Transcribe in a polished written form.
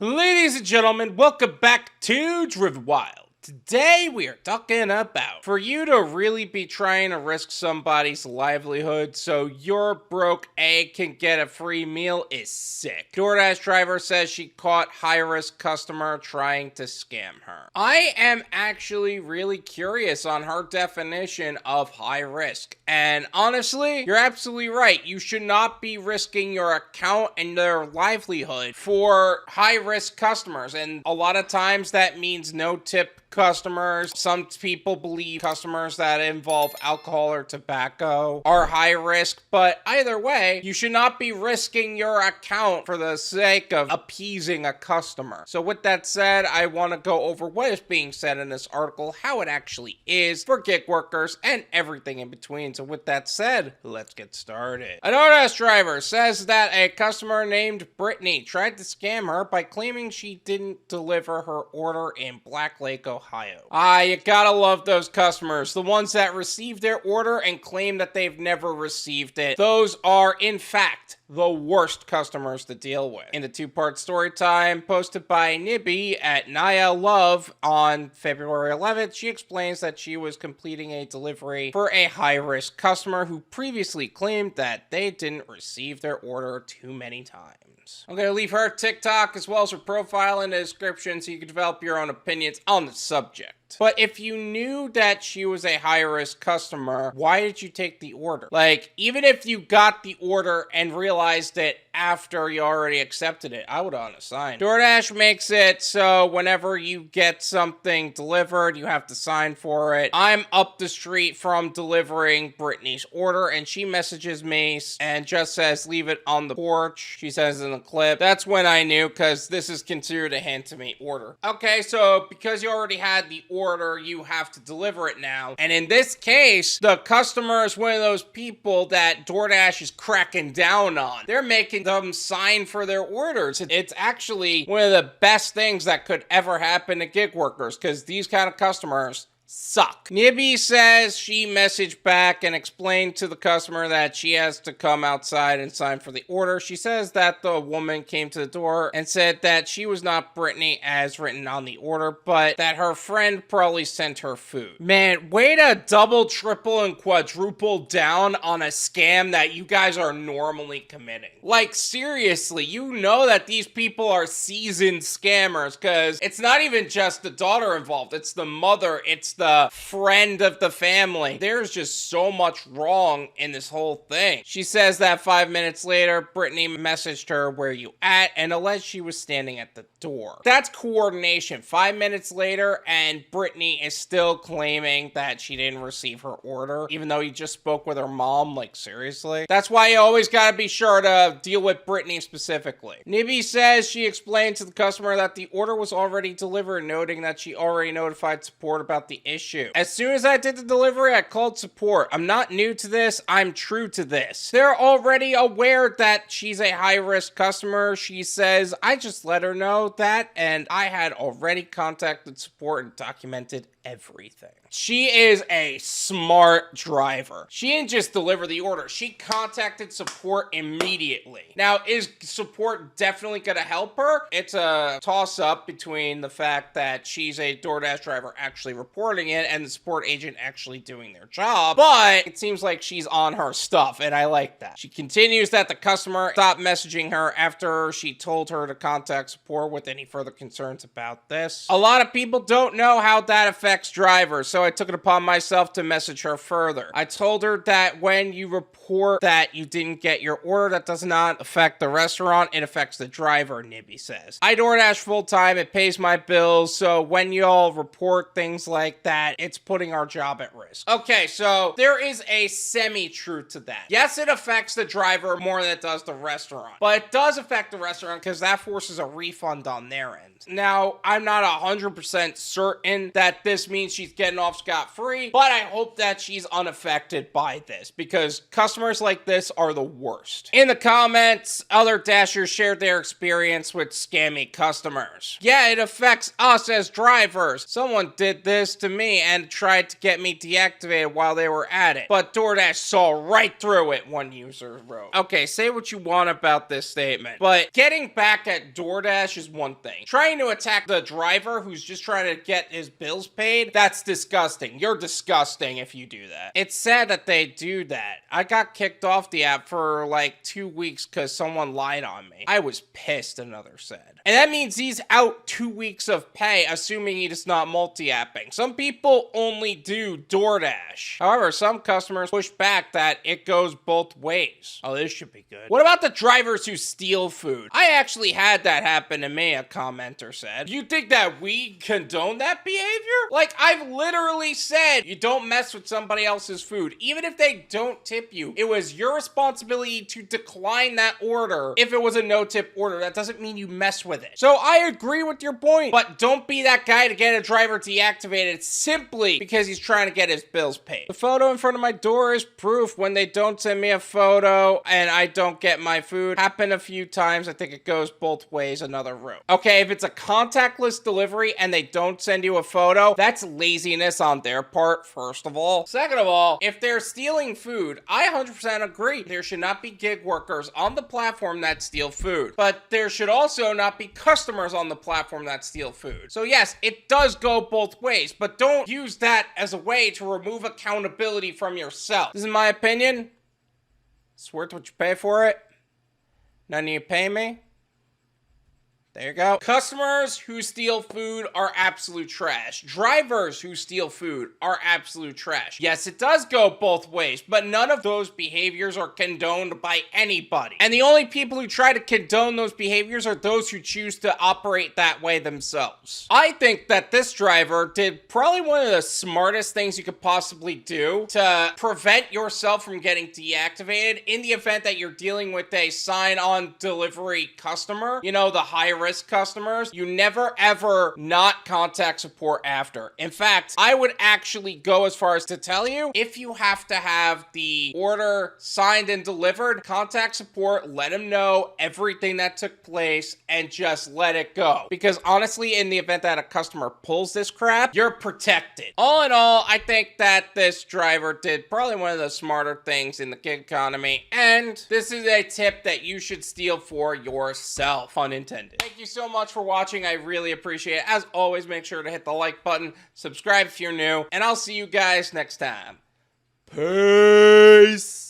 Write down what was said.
Ladies and gentlemen, welcome back to Driven Wild. Today we are talking about for you to really be trying to risk somebody's livelihood so your broke egg can get a free meal is sick. Doordash driver says she caught high-risk customer trying to scam her. I am actually really curious on her definition of high risk. And honestly, you're absolutely right. You should not be risking your account and their livelihood for high-risk customers. And a lot of times that means no tip customers. Some people believe customers that involve alcohol or tobacco are high risk, but either way, you should not be risking your account for the sake of appeasing a customer. So with that said, I want to go over what is being said in this article, how it actually is for gig workers, and everything in between. So with that said, let's get started. A Doordash driver says that a customer named Brittany tried to scam her by claiming she didn't deliver her order in Black Lake, Ohio. You gotta love those customers. The ones that receive their order and claim that they've never received it. Those are, in fact, the worst customers to deal with. In the two-part story time posted by Nibby at Nayah.love on February 11th, she explains that she was completing a delivery for a high-risk customer who previously claimed that they didn't receive their order too many times. I'm going to leave her TikTok as well as her profile in the description so you can develop your own opinions on the subject. But if you knew that she was a high-risk customer, why did you take the order? Like, even if you got the order and realized it after you already accepted it, I would unassign. DoorDash makes it so whenever you get something delivered, you have to sign for it. I'm up the street from delivering Brittany's order, and she messages me and just says, leave it on the porch. She says in the clip. That's when I knew, because this is considered a hand-to-me order. Okay, so because you already had the order, you have to deliver it now. And in this case, the customer is one of those people that DoorDash is cracking down on. They're making them sign for their orders. It's actually one of the best things that could ever happen to gig workers, because these kind of customers suck. Nibby says she messaged back and explained to the customer that she has to come outside and sign for the order. She says that the woman came to the door and said that she was not Brittany as written on the order, but that her friend probably sent her food. Man, way to double, triple, and quadruple down on a scam that you guys are normally committing. Like, seriously, you know that these people are seasoned scammers, because it's not even just the daughter involved, it's the mother, it's the friend of the family. There's just so much wrong in this whole thing. She says that 5 minutes later, Brittany messaged her where you at and alleged she was standing at the door. That's coordination. 5 minutes later, and Brittany is still claiming that she didn't receive her order, even though you just spoke with her mom. Like, seriously? That's why you always gotta be sure to deal with Brittany specifically. Nibby says she explained to the customer that the order was already delivered, noting that she already notified support about the issue. As soon as I did the delivery, I called support. I'm not new to this. I'm true to this. They're already aware that she's a high-risk customer. She says, I just let her know that, and I had already contacted support and documented everything. She is a smart driver. She didn't just deliver the order. She contacted support immediately. Now, is support definitely going to help her? It's a toss-up between the fact that she's a DoorDash driver actually reporting it and the support agent actually doing their job, but it seems like she's on her stuff, and I like that. She continues that the customer stopped messaging her after she told her to contact support with any further concerns about this. A lot of people don't know how that affects drivers, so I took it upon myself to message her further. I told her that when you report that you didn't get your order, that does not affect the restaurant, it affects the driver, Nibby says. I DoorDash full-time, it pays my bills, so when y'all report things like that, it's putting our job at risk. Okay, so there is a semi-truth to that. Yes, it affects the driver more than it does the restaurant, but it does affect the restaurant because that forces a refund on their end. Now, I'm not 100% certain that this this means she's getting off scot-free, but I hope that she's unaffected by this because customers like this are the worst. In the comments, other Dashers shared their experience with scammy customers. Yeah, it affects us as drivers. Someone did this to me and tried to get me deactivated while they were at it, but DoorDash saw right through it, one user wrote. Okay, say what you want about this statement, but getting back at DoorDash is one thing. Trying to attack the driver who's just trying to get his bills paid, that's disgusting. You're disgusting if you do that. It's sad that they do that. I got kicked off the app for like 2 weeks because someone lied on me. I was pissed, another said. And that means he's out 2 weeks of pay, assuming he's not multi-apping. Some people only do DoorDash. However, some customers push back that it goes both ways. Oh, this should be good. What about the drivers who steal food? I actually had that happen to me, a commenter said. You think that we condone that behavior? Like, I've literally said you don't mess with somebody else's food. Even if they don't tip you, it was your responsibility to decline that order. If it was a no-tip order, that doesn't mean you mess with it. So I agree with your point, but don't be that guy to get a driver deactivated simply because he's trying to get his bills paid. The photo in front of my door is proof. When they don't send me a photo and I don't get my food, happened a few times. I think it goes both ways, another route. Okay, if it's a contactless delivery and they don't send you a photo, that's laziness on their part, first of all. Second of all, if they're stealing food, I 100% agree. There should not be gig workers on the platform that steal food, but there should also not be customers on the platform that steal food. So yes, it does go both ways, but don't use that as a way to remove accountability from yourself. This is my opinion. It's worth what you pay for it. None of you pay me. There you go. Customers who steal food are absolute trash. Drivers who steal food are absolute trash. Yes, it does go both ways, but none of those behaviors are condoned by anybody. And the only people who try to condone those behaviors are those who choose to operate that way themselves. I think that this driver did probably one of the smartest things you could possibly do to prevent yourself from getting deactivated in the event that you're dealing with a sign-on delivery customer. You know, the high-risk customers, you never ever not contact support after. In fact, I would actually go as far as to tell you, if you have to have the order signed and delivered, contact support, let them know everything that took place, and just let it go. Because honestly, in the event that a customer pulls this crap, you're protected. All in all, I think that this driver did probably one of the smarter things in the gig economy, and this is a tip that you should steal for yourself, pun intended. Thank you so much for watching. I really appreciate it. As always, make sure to hit the like button, subscribe if you're new, and I'll see you guys next time. Peace!